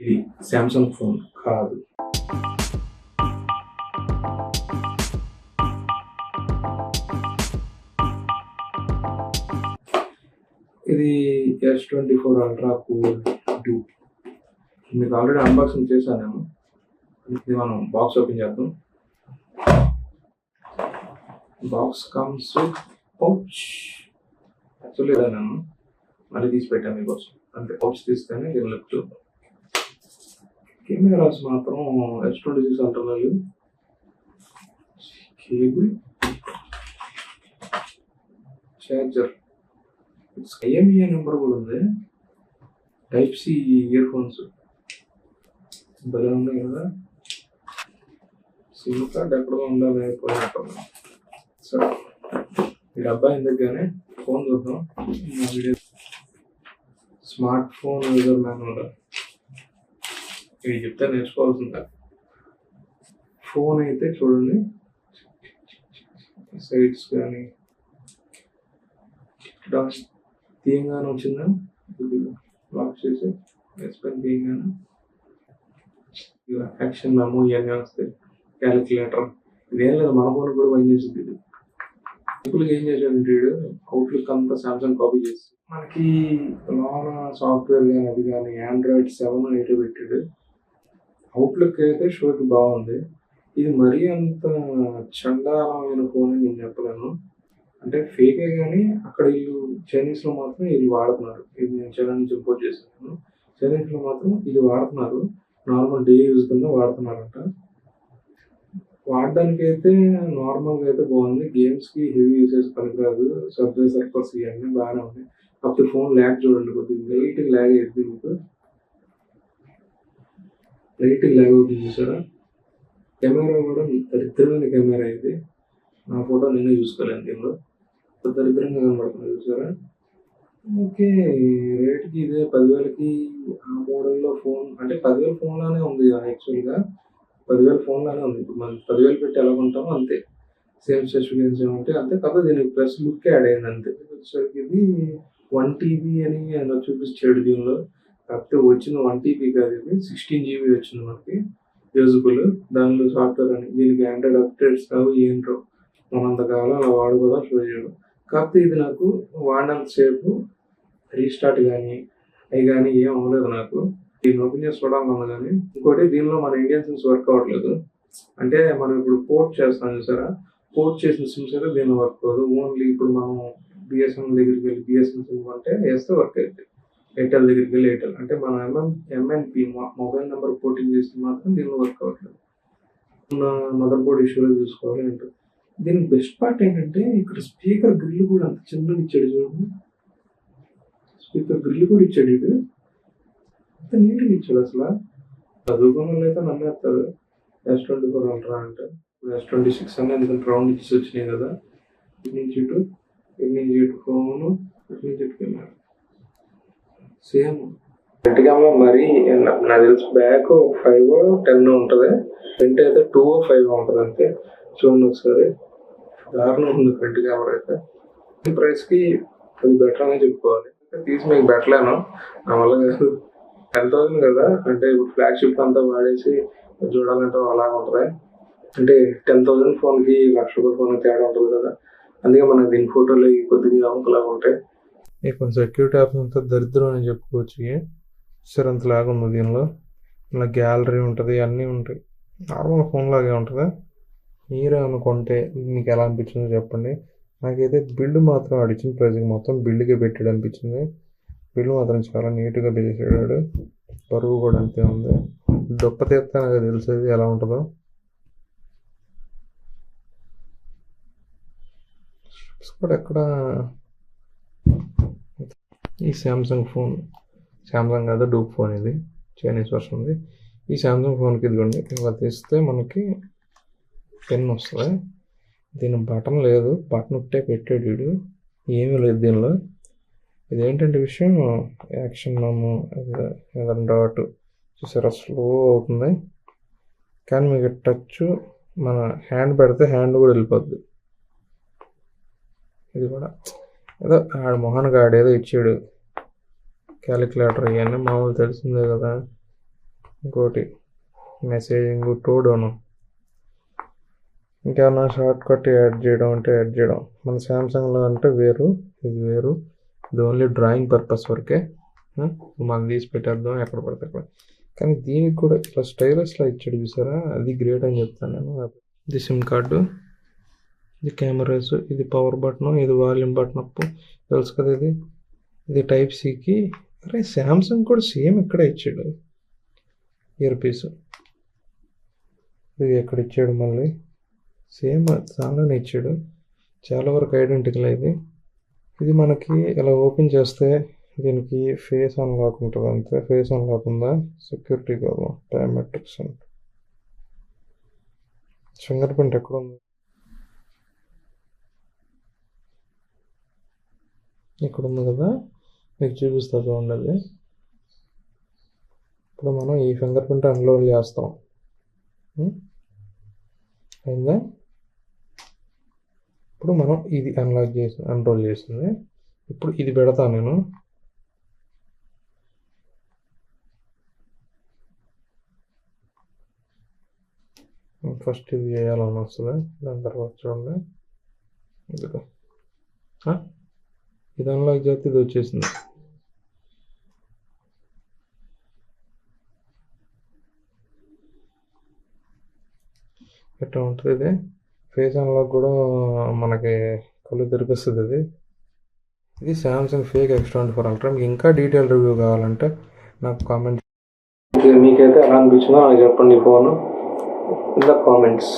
ఇది Samsung phone కాదు. ఇది S24 Ultra Cool 2. మీకు ఆల్రెడీ అన్బాక్సింగ్ చేశాను నేను. ఇది మనం బాక్స్ ఓపెన్ చేద్దాం. Box comes with pouch. Actually ఇదా నేను మళ్ళీ తీసి పెట్టాను మీకోసం. అంటే పౌచ్ తీస్తేనే దీని లుక్ చూద్దాం. కెమెరాస్ మాత్రం S26 Ultra cable, charger, IMEI number కూడా ఉంది. Type-C ఇయర్ ఫోన్స్ భలే ఉన్నాయి కదా. సిమ్ కార్డ్ ఎక్కడో ఉండాలి అయిపోయినట్టు. సరే ఈ డబ్బా ఎందుకుగానే ఫోన్ చూద్దాం. Video smart phone user manual ఇది చెప్తే నేర్చుకోవాల్సిందే. ఫోన్ అయితే చూడండి, సైడ్స్ కానీ తీయంగానే వచ్చిందా, లాక్ చేసి ఎక్స్పెన్ తీయంగానే యాక్షన్ మెమో ఇవన్నీ వస్తాయి. క్యాలిక్యులేటర్ ఇదేం లేదు, మన ఫోన్ కూడా పనిచేస్తుంది. ఇది సింపుల్గా ఏం చేసాడంటే అవుట్లుక్ అంతా సామ్సంగ్ కాపీ చేసి మనకి లోన సాఫ్ట్వేర్ కానీ అది కానీ Android 7, 8 పెట్టాడు. అవుట్లుక్ అయితే షోకి బాగుంది. ఇది మరీ అంత చండాలమైన ఫోన్ అని నేను చెప్పలేను. అంటే ఫేకే కానీ అక్కడ వీళ్ళు చైనీస్లో మాత్రం ఇది వాడుతున్నారు. ఇది నేను చైనా నుంచి ఇంపోర్ట్ చేశాను. చైనీస్లో మాత్రం ఇది వాడుతున్నారు. నార్మల్ డే యూజ్ కింద వాడుతున్నారంట. వాడడానికి అయితే నార్మల్గా అయితే బాగుంది. గేమ్స్కి హెవీ యూసేజ్ పనికిరాదు. సబ్వే సర్ఫర్స్ ఇవన్నీ బాగానే ఉన్నాయి. కాకపోతే ఫోన్ ల్యాగ్ చూడండి, కొద్దిగా లైట్ ల్యాగ్ అవుతుంది. మీకు లైట్ ల్యాగ్ అవుతుంది చూసారా. కెమెరా కూడా దరిద్రమైన కెమెరా ఇది. నా ఫోటో నేనే చూసుకోలేను దీనిలో. దరిద్రంగా కనబడుతుంది చూసారా. ఓకే, రేట్కి ఇదే 10,000కి ఆ మోడల్లో ఫోన్ అంటే 10,000 ఫోన్లానే ఉంది. యాక్చువల్గా 10,000 ఫోన్లానే ఉంది. ఇప్పుడు మనం 10,000 పెట్టి ఎలా ఉంటామో అంతే, సేమ్ స్పెసిఫికేషన్స్ ఏమంటే అంతే. కాకపోతే దీనికి ప్లస్ లుక్ యాడ్ అయింది అంతే. వచ్చేసరికి ఇది 1 TB అని అలా చూపించాడు దీనిలో. కాకపోతే వచ్చిన 1 TB కాదు, ఇది 16 GB వచ్చింది మనకి యూజబుల్. దానిలో సాఫ్ట్వేర్ అని దీనికి ఆండ్రాయిడ్ అప్డేట్స్ రావు, ఏంటో మనంతకాలం అలా వాడుకోదాం షో చేయడం. కాకపోతే ఇది నాకు వాడినంతసేపు రీస్టార్ట్ కానీ అవి కానీ ఏం అవ్వలేదు నాకు. దీన్ని ఓపెన్ చేసి చూడాలన్నా కానీ. ఇంకోటి దీనిలో మన ఇండియన్ సిమ్స్ వర్క్ అవ్వట్లేదు. అంటే మనం ఇప్పుడు పోర్ట్ చేస్తాం చూసారా, పోర్ట్ చేసిన సిమ్స్ అయితే దీనిలో వర్క్ అవ్వదు. ఓన్లీ ఇప్పుడు మనం BSNL దగ్గరికి వెళ్ళి BSNL సిమ్ అంటే వేస్తే వర్క్ అవుతుంది. ఎయిర్టెల్ దగ్గరికి వెళ్ళి ఎయిర్టెల్ అంటే మనం MNP మొబైల్ నెంబర్ పోర్టింగ్ చేస్తే మాత్రం దీనిలో వర్క్ అవ్వట్లేదు. మదర్ బోర్డ్ ఇష్యూలో చూసుకోవాలి అంటే. దీనికి బెస్ట్ పార్ట్ ఏంటంటే ఇక్కడ స్పీకర్ గ్రిల్ కూడా అంత చిన్నది ఇచ్చాడు చూడండి. స్పీకర్ గ్రిల్ కూడా ఇచ్చాడు. ఇది అంత నీట్గా ఇచ్చాడు. అసలు చదువుకున్న వాళ్ళు అయితే నమ్మేస్తారు S24 Ultra అంటే. ఇప్పుడు S26 అని ఎందుకంటే రౌండ్ ఇచ్చి వచ్చినాయి కదా. ఇటు నుంచి ఇటు ఫోను, ఇటు నుంచి ఇటు కెమెరా సేమ్. ఫ్రంట్ కెమెరా మరీ నాకు తెలిసి బ్యాక్ 5-10 ఉంటుంది. ఫ్రంట్ అయితే 2-5 ఉంటుంది అంతే. చూడండి ఒకసారి, దారుణం ఉంది ఫ్రంట్ కెమెరా అయితే. ఈ ప్రైస్కి అది బెటర్ అనే చెప్పుకోవాలి. తీసి మీకు పెట్టలేను, నా వల్ల కాదు. 10,000 కదా, అంటే ఇప్పుడు ఫ్లాగ్షిప్ అంతా వాడేసి చూడాలంటే అలాగ ఉంటుంది. అంటే 10,000 ఫోన్కి ₹1,00,000 ఫోన్ తేడా ఉంటుంది కదా. అందుకే మనకి దీని ఫోటోలు కొద్దిగా ఒకలాగా ఉంటాయి. కొంచెం సెక్యూరిటీ ఆప్షన్ అంతా దరిద్రం అని చెప్పుకోవచ్చు. సరే అంతలాగా ఉంది దీనిలో. ఇలా గ్యాలరీ ఉంటుంది, అన్నీ ఉంటాయి. నార్మల్ ఫోన్ లాగే ఉంటుంది. మీరే అనుకుంటే మీకు ఎలా అనిపించిందో చెప్పండి. నాకైతే బిల్డ్ మాత్రం అడిచిన ప్రైజ్కి మొత్తం బిల్డ్గా పెట్టాడు అనిపించింది. బిల్డ్ మాత్రం చాలా నీట్గా చేసాడు. బరువు కూడా అంతే ఉంది. దొప్ప తీస్తే నాకు తెలిసేది ఎలా ఉంటుందో. కూడా ఎక్కడ ఈ సామ్సంగ్ ఫోన్, సామ్సంగ్ కాదు డూప్ ఫోన్, ఇది చైనీస్ వర్షన్ ఉంది. ఈ సామ్సంగ్ ఫోన్కి ఇదిగోండి ఇలా తీస్తే మనకి పెన్ వస్తుంది. దీని బటన్ లేదు, బటన్ ఉంటే పెట్టాడు వీడు, ఏమీ లేదు దీనిలో. ఇదేంటంటే విషయం, యాక్షన్ మెమో డాట్ చూసారా, స్లో అవుతుంది. కానీ మీకు టచ్ మన హ్యాండ్ పెడితే హ్యాండ్ కూడా వెళ్ళిపోద్ది. ఇది కూడా ఏదో ఆడు మొహన్ గాడు ఏదో ఇచ్చాడు. క్యాలిక్యులేటర్ ఇవన్నీ మామూలు తెలిసిందే కదా. ఇంకోటి మెసేజింగ్ టోడోను. ఇంకేమన్నా షార్ట్ కట్ యాడ్ చేయడం అంటే యాడ్ చేయడం. మన శాంసంగ్లో అంటే వేరు, ఇది వేరు. ఇది ఓన్లీ డ్రాయింగ్ పర్పస్ వరకే. మనం తీసి పెట్టేద్దాం ఎక్కడ పడితే అక్కడ. కానీ దీనికి కూడా ఇట్లా స్టైలస్లో ఇచ్చాడు చూసారా, అది గ్రేట్ అని చెప్తాను నేను. ఇది సిమ్ కార్డు, ఇది కెమెరాస్, ఇది పవర్ బటన్, ఇది వాల్యూమ్ బటన్ అప్పు తెలుసు కదా. ఇది టైప్ సికి. అరే శాంసంగ్ కూడా సేమ్ ఇక్కడ ఇచ్చాడు ఇయర్ పీస్. ఇది ఎక్కడ ఇచ్చాడు మళ్ళీ సేమ్ దానిలోనే ఇచ్చాడు. చాలా వరకు ఐడెంటికల్ ఇది. ఇది మనకి ఇలా ఓపెన్ చేస్తే దీనికి ఫేస్ అన్లాక్ ఉంటుంది అంతే. ఫేస్ అన్లాక్ ఉందా, సెక్యూరిటీ కాదు, బయోమెట్రిక్స్. ఫింగర్ ప్రింట్ ఎక్కడ ఉంది, ఇక్కడ ఉంది కదా, మీకు చూపిస్తా చూడండి. ఇప్పుడు మనం ఈ ఫింగర్ ప్రింట్ అన్లోడ్ చేస్తాం. అయిందా? ఇప్పుడు మనం ఇది అన్రోల్ చేసింది. ఇప్పుడు ఇది పెడతా నేను. ఫస్ట్ ఇది చేయాలని వస్తుంది, దాని తర్వాత చూడండి ఇదిగో ఇది అన్లాక్ చేస్తే ఇది వచ్చేసింది. ఎట్లా ఉంటుంది ఇది ఫేస్ అన్లాక్ కూడా మనకి కళ్ళు తెరిపిస్తుంది. ఇది శాంసంగ్ ఫేక్ X24 అల్ట్రా. మీకు ఇంకా డీటెయిల్ రివ్యూ కావాలంటే నాకు కామెంట్, మీకైతే ఎలా అనిపించిందో నాకు చెప్పండి ఫోన్ ఇన్ ద కామెంట్స్.